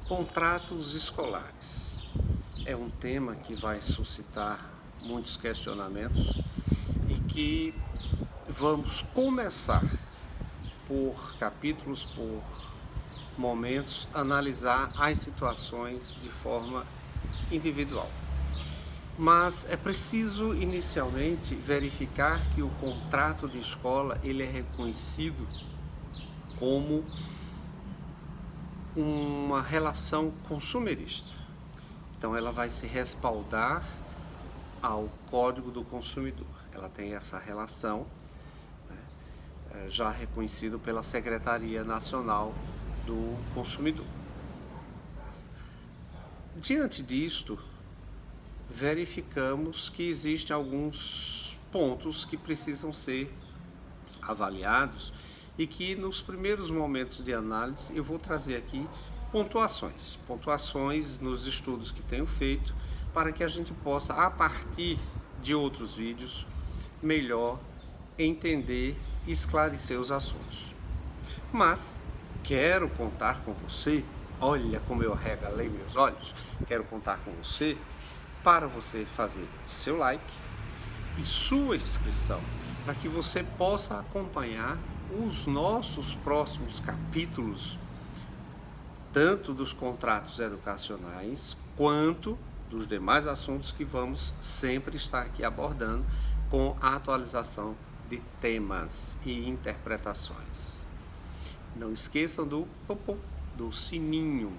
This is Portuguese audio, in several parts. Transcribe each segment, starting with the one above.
Contratos escolares é um tema que vai suscitar muitos questionamentos e que vamos começar por capítulos, por momentos, analisar as situações de forma individual. Mas é preciso inicialmente verificar que o contrato de escola ele é reconhecido como uma relação consumerista. Então ela vai se respaldar ao Código do Consumidor. Ela tem essa relação, né, já reconhecido pela Secretaria Nacional do Consumidor. Diante disto, verificamos que existem alguns pontos que precisam ser avaliados e que nos primeiros momentos de análise eu vou trazer aqui pontuações nos estudos que tenho feito para que a gente possa, a partir de outros vídeos, melhor entender e esclarecer os assuntos. Mas quero contar com você, olha como eu regalei meus olhos, quero contar com você para você fazer seu like e sua inscrição, para que você possa acompanhar os nossos próximos capítulos, tanto dos contratos educacionais quanto dos demais assuntos que vamos sempre estar aqui abordando com a atualização de temas e interpretações. Não esqueçam do sininho,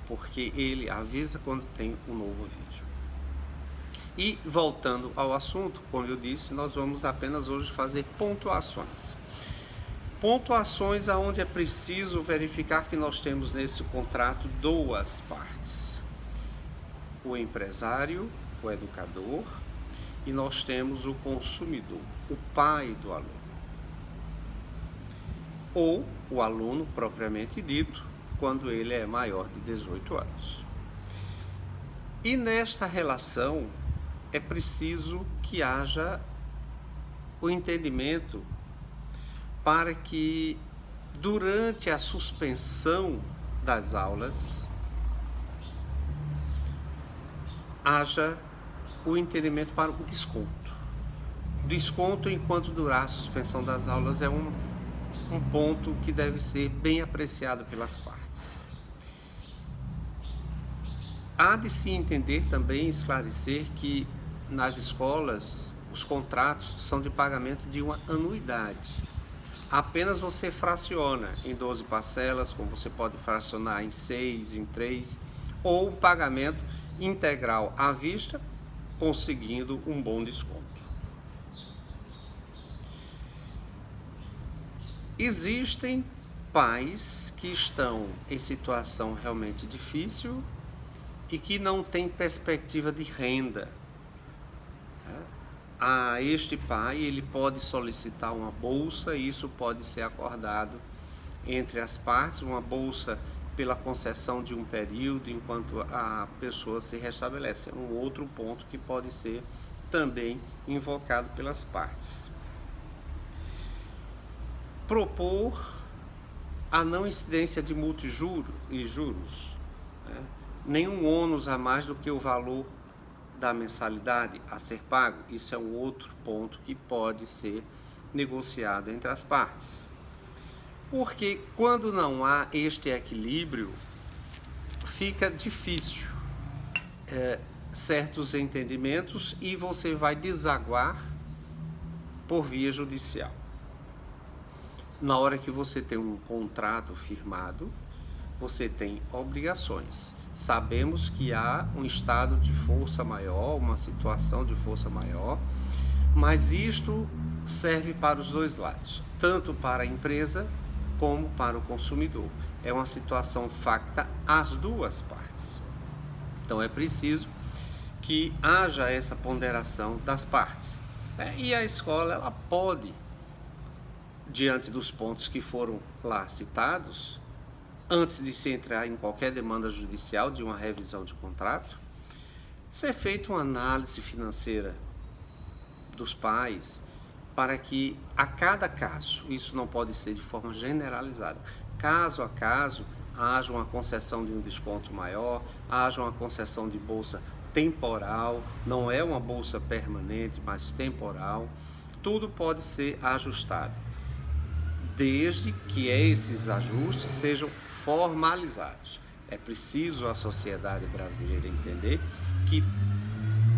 porque ele avisa quando tem um novo vídeo. E voltando ao assunto, como eu disse, nós vamos apenas hoje fazer pontuações. Pontuações aonde é preciso verificar que nós temos nesse contrato duas partes. O empresário, o educador, e nós temos o consumidor, o pai do aluno. Ou o aluno propriamente dito, quando ele é maior de 18 anos. E nesta relação é preciso que haja o entendimento para que durante a suspensão das aulas haja o entendimento para o desconto. Desconto enquanto durar a suspensão das aulas é um ponto que deve ser bem apreciado pelas partes. Há de se entender também, esclarecer que nas escolas os contratos são de pagamento de uma anuidade. Apenas você fraciona em 12 parcelas, como você pode fracionar em 6, em 3, ou um pagamento integral à vista, conseguindo um bom desconto. Existem pais que estão em situação realmente difícil e que não têm perspectiva de renda. A este pai, ele pode solicitar uma bolsa, e isso pode ser acordado entre as partes, uma bolsa pela concessão de um período enquanto a pessoa se restabelece. É um outro ponto que pode ser também invocado pelas partes. Propor a não incidência de multijuro e juros, né? Nenhum ônus a mais do que o valor da mensalidade a ser pago. Isso é um outro ponto que pode ser negociado entre as partes. Porque quando não há este equilíbrio, fica difícil certos entendimentos e você vai desaguar por via judicial. Na hora que você tem um contrato firmado, você tem obrigações. Sabemos que há um estado de força maior, uma situação de força maior, mas isto serve para os dois lados, tanto para a empresa como para o consumidor. É uma situação facta às duas partes. Então é preciso que haja essa ponderação das partes. E a escola, ela pode, diante dos pontos que foram lá citados, antes de se entrar em qualquer demanda judicial de uma revisão de contrato, ser feita uma análise financeira dos pais para que a cada caso, isso não pode ser de forma generalizada, caso a caso, haja uma concessão de um desconto maior, haja uma concessão de bolsa temporal, não é uma bolsa permanente, mas temporal. Tudo pode ser ajustado, desde que esses ajustes sejam formalizados. É preciso a sociedade brasileira entender que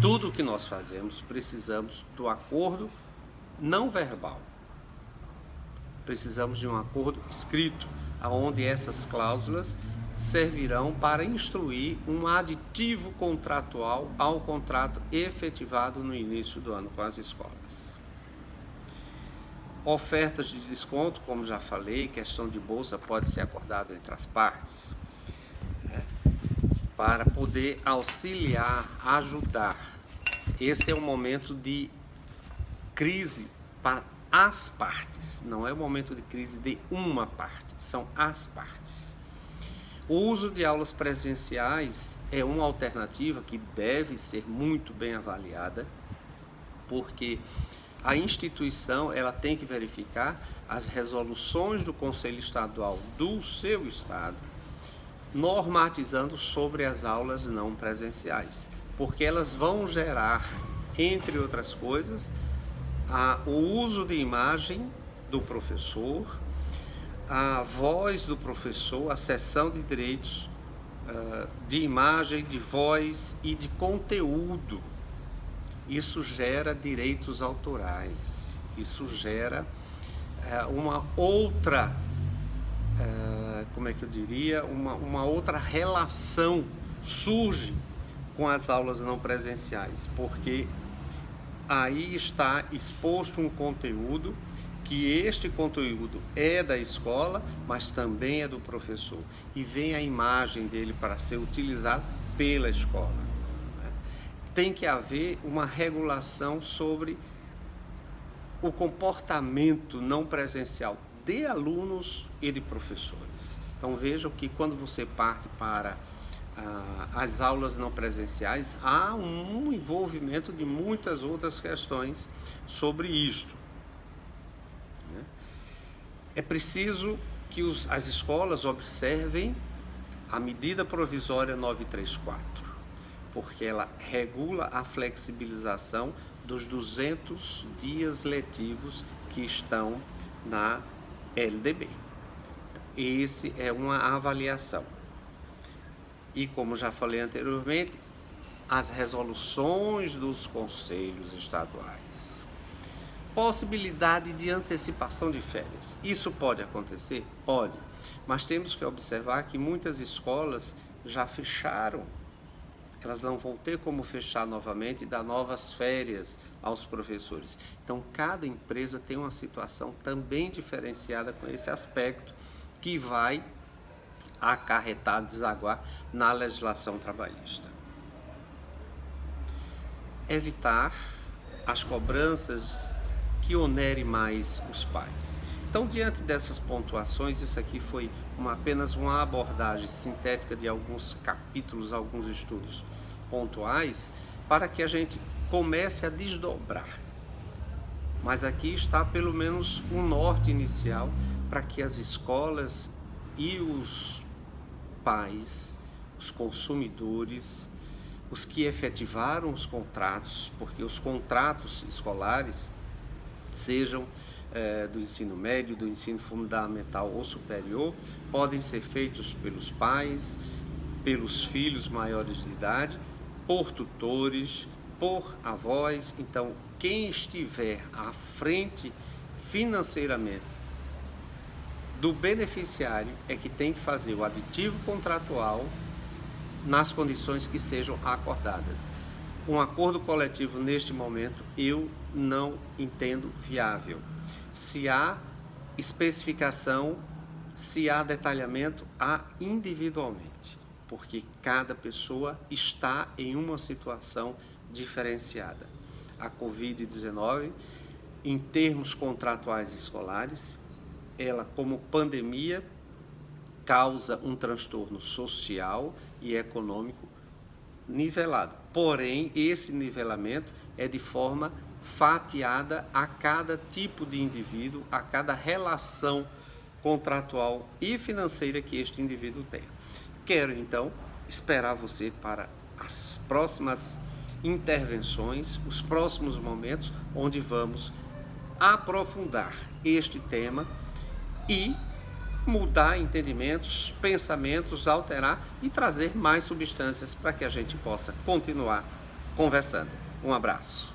tudo o que nós fazemos precisamos do acordo não verbal. Precisamos de um acordo escrito, onde essas cláusulas servirão para instruir um aditivo contratual ao contrato efetivado no início do ano com as escolas. Ofertas de desconto, como já falei, questão de bolsa pode ser acordada entre as partes, para poder auxiliar, ajudar. Esse é um momento de crise para as partes, não é um momento de crise de uma parte, são as partes. O uso de aulas presenciais é uma alternativa que deve ser muito bem avaliada, porque a instituição ela tem que verificar as resoluções do Conselho Estadual do seu estado, normatizando sobre as aulas não presenciais, porque elas vão gerar, entre outras coisas, o uso de imagem do professor, a voz do professor, a cessão de direitos de imagem, de voz e de conteúdo. Isso gera direitos autorais, isso gera uma outra, uma outra relação surge com as aulas não presenciais, porque aí está exposto um conteúdo, que este conteúdo é da escola, mas também é do professor, e vem a imagem dele para ser utilizado pela escola. Tem que haver uma regulação sobre o comportamento não presencial de alunos e de professores. Então vejam que quando você parte para as aulas não presenciais, há um envolvimento de muitas outras questões sobre isto. É preciso que as escolas observem a medida provisória 934, porque ela regula a flexibilização dos 200 dias letivos que estão na LDB. Esse é uma avaliação. E como já falei anteriormente, as resoluções dos conselhos estaduais. Possibilidade de antecipação de férias. Isso pode acontecer? Pode. Mas temos que observar que muitas escolas já fecharam. Elas não vão ter como fechar novamente e dar novas férias aos professores. Então, cada empresa tem uma situação também diferenciada com esse aspecto, que vai acarretar, desaguar na legislação trabalhista. Evitar as cobranças que onere mais os pais. Então, diante dessas pontuações, isso aqui foi apenas uma abordagem sintética de alguns capítulos, alguns estudos pontuais, para que a gente comece a desdobrar. Mas aqui está pelo menos um norte inicial para que as escolas e os pais, os consumidores, os que efetivaram os contratos, porque os contratos escolares, sejam do ensino médio, do ensino fundamental ou superior, podem ser feitos pelos pais, pelos filhos maiores de idade, por tutores, por avós. Então, quem estiver à frente financeiramente do beneficiário é que tem que fazer o aditivo contratual nas condições que sejam acordadas. Um acordo coletivo neste momento eu não entendo viável. Se há especificação, se há detalhamento, há individualmente, porque cada pessoa está em uma situação diferenciada. A Covid-19, em termos contratuais escolares, ela como pandemia causa um transtorno social e econômico nivelado. Porém, esse nivelamento é de forma fatiada a cada tipo de indivíduo, a cada relação contratual e financeira que este indivíduo tem. Quero então esperar você para as próximas intervenções, os próximos momentos onde vamos aprofundar este tema e mudar entendimentos, pensamentos, alterar e trazer mais substâncias para que a gente possa continuar conversando. Um abraço.